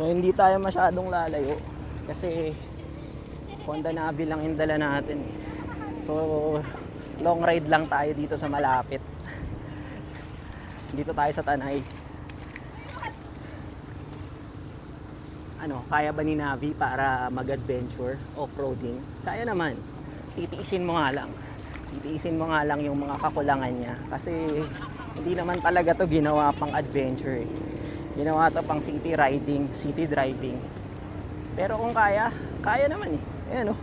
So hindi tayo masyadong lalayo kasi Honda Navi lang yung dala natin. So long ride lang tayo dito sa malapit. Dito tayo sa Tanay. Ano, kaya ba ni Navi para mag-adventure, off-roading? Kaya naman. Titiisin mo nga lang. Titiisin mo nga lang yung mga kakulangan niya. Kasi hindi naman talaga to ginawa pang adventure. Ginawa to pang city riding, city driving. Pero kung kaya, kaya naman eh. Ayan o.